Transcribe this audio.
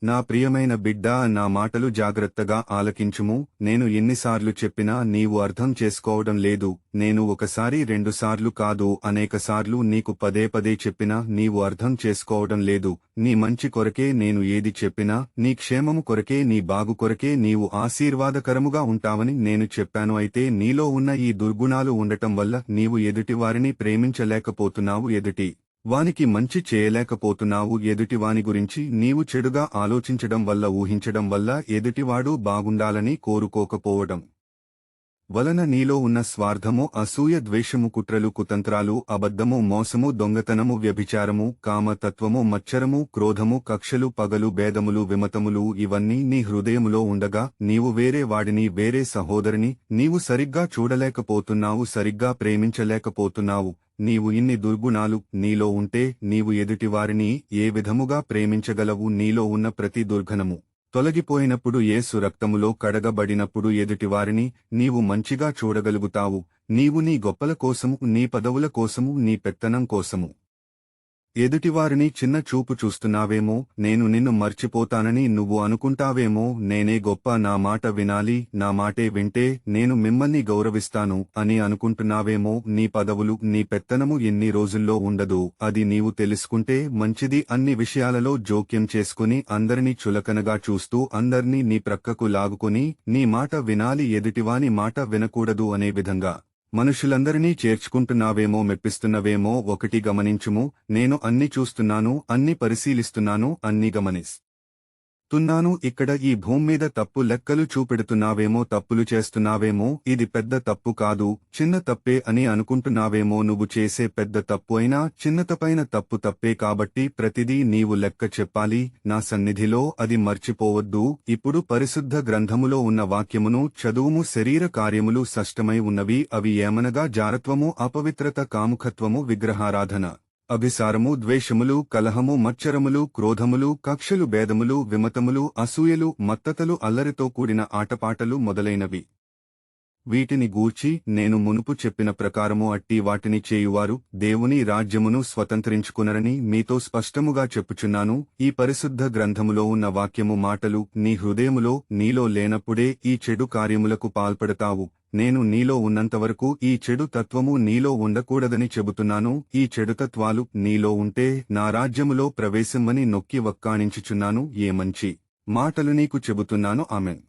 నా ప్రియమైన బిడ్డా, నా మాటలు జాగ్రత్తగా ఆలకించుము. నేను ఎన్నిసార్లు చెప్పినా నీవు అర్థం చేసుకోవడం లేదు. నేను ఒకసారి రెండుసార్లు కాదు, అనేకసార్లు నీకు పదే పదే చెప్పినా నీవు అర్థం చేసుకోవడం లేదు. నీ మంచి కొరకే నేను ఏది చెప్పినా, నీ క్షేమము కొరకే, నీ బాగు కొరకే, నీవు ఆశీర్వాదకరముగా ఉంటావని నేను చెప్పాను. అయితే నీలో ఉన్న ఈ దుర్గుణాలు ఉండటం వల్ల నీవు ఎదుటివారిని ప్రేమించలేకపోతున్నావు, ఎదుటి వానికి మంచి చేయలేకపోతున్నావు. ఎదుటివాని గురించి నీవు చెడుగా ఆలోచించడం వల్ల, ఊహించడం వల్ల, ఎదుటివాడు బాగుండాలని కోరుకోకపోవడం వలన నీలో ఉన్న స్వార్థము, అసూయ, ద్వేషము, కుట్రలు, కుతంత్రాలు, అబద్ధము, మోసము, దొంగతనము, వ్యభిచారము, కామతత్వము, మత్సరము, క్రోధము, కక్షలు, పగలు, భేదములు, విమతములు ఇవన్నీ నీ హృదయములో ఉండగా నీవు వేరే వాడిని, వేరే సహోదరిని నీవు సరిగ్గా చూడలేకపోతున్నావు, సరిగ్గా ప్రేమించలేకపోతున్నావు. నీవు ఇన్ని దుర్గుణాలు నీలో ఉంటే నీవు ఎదుటివారిని ఏ విధముగా ప్రేమించగలవు? నీలో ఉన్న ప్రతి దుర్గుణము తొలగిపోయినప్పుడు, యేసు రక్తములో కడగబడినప్పుడు ఎదుటివారిని నీవు మంచిగా చూడగలుగుతావు. నీవు నీ గొప్పల కోసము, నీ పదవుల కోసము, నీ పెత్తనం కోసము ఎదుటివారిని చిన్న చూపు చూస్తున్నావేమో. నేను నిన్ను మర్చిపోతానని నువ్వు అనుకుంటావేమో. నేనే గొప్ప, నా మాట వినాలి, నా మాటే వింటే నేను మిమ్మల్ని గౌరవిస్తాను అని అనుకుంటున్నావేమో. నీ పదవులు, నీ పెత్తనము ఎన్ని రోజుల్లో ఉండదు. అది నీవు తెలుసుకుంటే మంచిది. అన్ని విషయాలలో జోక్యం చేసుకుని, అందరినీ చులకనగా చూస్తూ, అందర్నీ నీ ప్రక్కకు లాగుకుని నీ మాట వినాలి, ఎదుటివాని మాట వినకూడదు అనే విధంగా మనుషులందరినీ చేర్చుకుంటున్నావేమో, మెప్పిస్తున్నవేమో. ఒకటి గమనించుము, నేను అన్ని చూస్తున్నాను, అన్ని పరిశీలిస్తున్నాను, అన్ని గమనిస్తున్నాను. ఇక్కడ ఈ భూమ్మీద తప్పు లెక్కలు చూపెడుతున్నావేమో, తప్పులు చేస్తున్నావేమో. ఇది పెద్ద తప్పు కాదు, చిన్న తప్పే అని అనుకుంటున్నావేమో. నువ్వు చేసే పెద్ద తప్పు అయినా చిన్నతపైన తప్పు తప్పే కాబట్టి ప్రతిదీ నీవు లెక్క చెప్పాలి. నా సన్నిధిలో అది మర్చిపోవద్దు. ఇప్పుడు పరిశుద్ధ గ్రంథములో ఉన్న వాక్యమును చదువుము. శరీర కార్యములు షష్టమై ఉన్నవి. అవి ఏమనగా జారత్వము, అపవిత్రత, కాముకత్వము, విగ్రహారాధన, అభిసారము, ద్వేషములు, కలహము, మత్సరములు, క్రోధములు, కక్షలు, భేదములు, విమతములు, అసూయలు, మత్తతలు, అల్లరితో కూడిన ఆటపాటలు మొదలైనవి. వీటిని గూర్చి నేను మునుపు చెప్పిన ప్రకారము అట్టి వాటిని చేయువారు దేవుని రాజ్యమును స్వతంత్రించుకునరని మీతో స్పష్టముగా చెప్పుచున్నాను. ఈ పరిశుద్ధ గ్రంథములో ఉన్న వాక్యము మాటలు నీ హృదయములో, నీలో లేనప్పుడే ఈ చెడు కార్యములకు పాల్పడతావు. నేను నీలో ఉన్నంతవరకు ఈ చెడు తత్వము నీలో ఉండకూడదని చెబుతున్నాను. ఈ చెడుతత్వాలు నీలో ఉంటే నా రాజ్యములో ప్రవేశమని నొక్కి వక్కాణించుచున్నాను. ఏ మంచి మాటలు నీకు చెబుతున్నాను. ఆమెన్.